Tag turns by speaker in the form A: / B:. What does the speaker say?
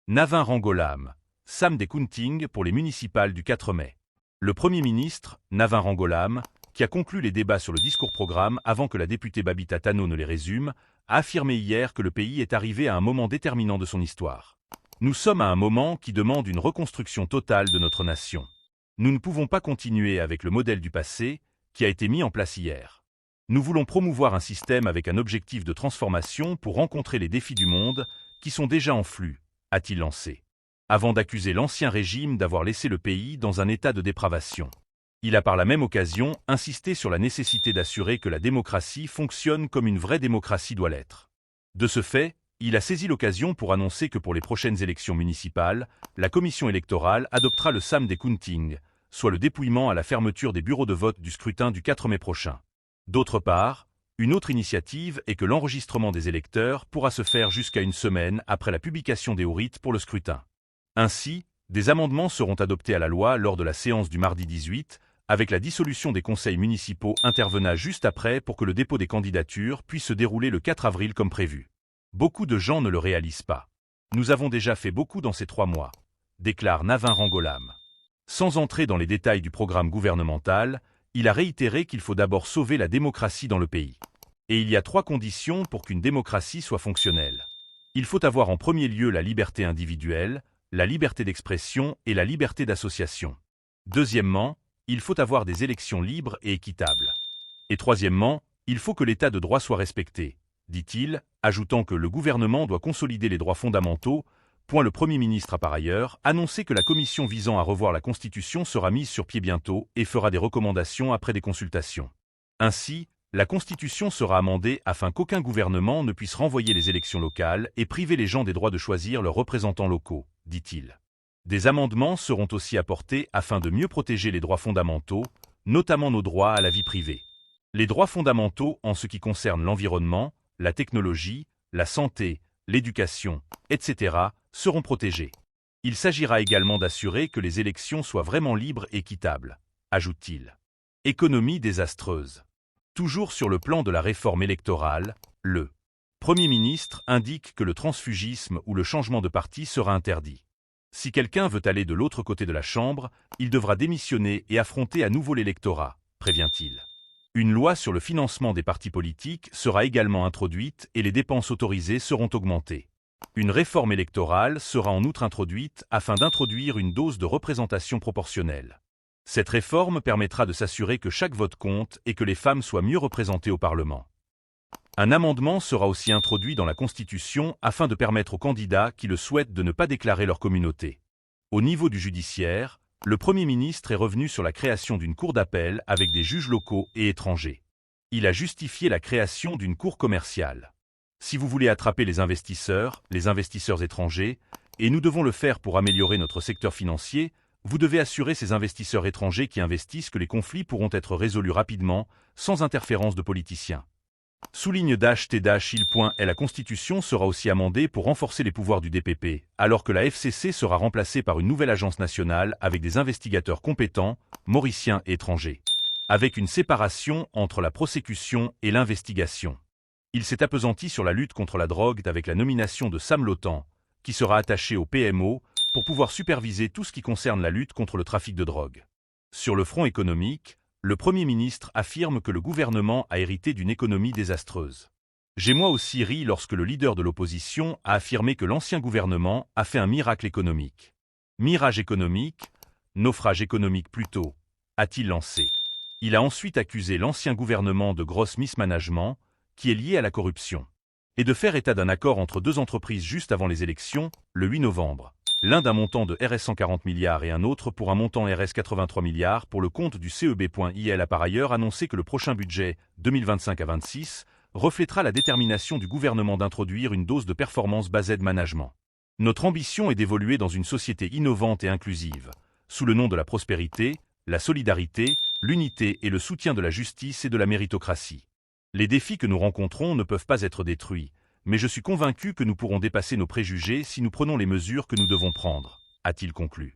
A: Navin Rangolam, Sam des Kunting pour les municipales du 4 mai. Le Premier ministre, Navin Rangolam, qui a conclu les débats sur le discours-programme avant que la députée Babita Tano ne les résume, a affirmé hier que le pays est arrivé à un moment déterminant de son histoire. Nous sommes à un moment qui demande une reconstruction totale de notre nation. Nous ne pouvons pas continuer avec le modèle du passé, qui a été mis en place hier. Nous voulons promouvoir un système avec un objectif de transformation pour rencontrer les défis du monde, qui sont déjà en flux, a-t-il lancé. Avant d'accuser l'ancien régime d'avoir laissé le pays dans un état de dépravation. Il a par la même occasion insisté sur la nécessité d'assurer que la démocratie fonctionne comme une vraie démocratie doit l'être. De ce fait, il a saisi l'occasion pour annoncer que pour les prochaines élections municipales, la commission électorale adoptera le Sam des Kunting, soit le dépouillement à la fermeture des bureaux de vote du scrutin du 4 mai prochain. D'autre part, une autre initiative est que l'enregistrement des électeurs pourra se faire jusqu'à une semaine après la publication des rites pour le scrutin. Ainsi, des amendements seront adoptés à la loi lors de la séance du mardi 18, avec la dissolution des conseils municipaux intervenant juste après pour que le dépôt des candidatures puisse se dérouler le 4 avril comme prévu. Beaucoup de gens ne le réalisent pas. Nous avons déjà fait beaucoup dans ces 3 mois, déclare Navin Rangolam. Sans entrer dans les détails du programme gouvernemental, il a réitéré qu'il faut d'abord sauver la démocratie dans le pays. Et il y a 3 conditions pour qu'une démocratie soit fonctionnelle. Il faut avoir en premier lieu la liberté individuelle, la liberté d'expression et la liberté d'association. Deuxièmement, il faut avoir des élections libres et équitables. Et troisièmement, il faut que l'état de droit soit respecté, dit-il, ajoutant que le gouvernement doit consolider les droits fondamentaux. Le Premier ministre a par ailleurs annoncé que la commission visant à revoir la Constitution sera mise sur pied bientôt et fera des recommandations après des consultations. Ainsi, la Constitution sera amendée afin qu'aucun gouvernement ne puisse renvoyer les élections locales et priver les gens des droits de choisir leurs représentants locaux, dit-il. Des amendements seront aussi apportés afin de mieux protéger les droits fondamentaux, notamment nos droits à la vie privée. Les droits fondamentaux en ce qui concerne l'environnement, la technologie, la santé, l'éducation, etc., seront protégés. Il s'agira également d'assurer que les élections soient vraiment libres et équitables, ajoute-t-il. Économie désastreuse. Toujours sur le plan de la réforme électorale, le Premier ministre indique que le transfugisme ou le changement de parti sera interdit. Si quelqu'un veut aller de l'autre côté de la Chambre, il devra démissionner et affronter à nouveau l'électorat, prévient-il. Une loi sur le financement des partis politiques sera également introduite et les dépenses autorisées seront augmentées. Une réforme électorale sera en outre introduite afin d'introduire une dose de représentation proportionnelle. Cette réforme permettra de s'assurer que chaque vote compte et que les femmes soient mieux représentées au Parlement. Un amendement sera aussi introduit dans la Constitution afin de permettre aux candidats qui le souhaitent de ne pas déclarer leur communauté. Au niveau du judiciaire, le Premier ministre est revenu sur la création d'une cour d'appel avec des juges locaux et étrangers. Il a justifié la création d'une cour commerciale. Si vous voulez attraper les investisseurs étrangers, et nous devons le faire pour améliorer notre secteur financier, vous devez assurer ces investisseurs étrangers qui investissent que les conflits pourront être résolus rapidement, sans interférence de politiciens. Souligne et la Constitution sera aussi amendée pour renforcer les pouvoirs du DPP, alors que la FCC sera remplacée par une nouvelle agence nationale avec des investigateurs compétents, mauriciens et étrangers. Avec une séparation entre la prosécution et l'investigation. Il s'est appesanti sur la lutte contre la drogue avec la nomination de Sam Lotan, qui sera attaché au PMO pour pouvoir superviser tout ce qui concerne la lutte contre le trafic de drogue. Sur le front économique, le Premier ministre affirme que le gouvernement a hérité d'une économie désastreuse. J'ai moi aussi ri lorsque le leader de l'opposition a affirmé que l'ancien gouvernement a fait un miracle économique. Mirage économique, naufrage économique plutôt, a-t-il lancé. Il a ensuite accusé l'ancien gouvernement de gros mismanagement, qui est lié à la corruption, et de faire état d'un accord entre 2 entreprises juste avant les élections, le 8 novembre. L'un d'un montant de Rs 140 milliards et un autre pour un montant Rs 83 milliards pour le compte du CEB.il a par ailleurs annoncé que le prochain budget, 2025 à 26, reflètera la détermination du gouvernement d'introduire une dose de performance based management. Notre ambition est d'évoluer dans une société innovante et inclusive, sous le nom de la prospérité, la solidarité, l'unité et le soutien de la justice et de la méritocratie. Les défis que nous rencontrons ne peuvent pas être détruits, mais je suis convaincu que nous pourrons dépasser nos préjugés si nous prenons les mesures que nous devons prendre, a-t-il conclu.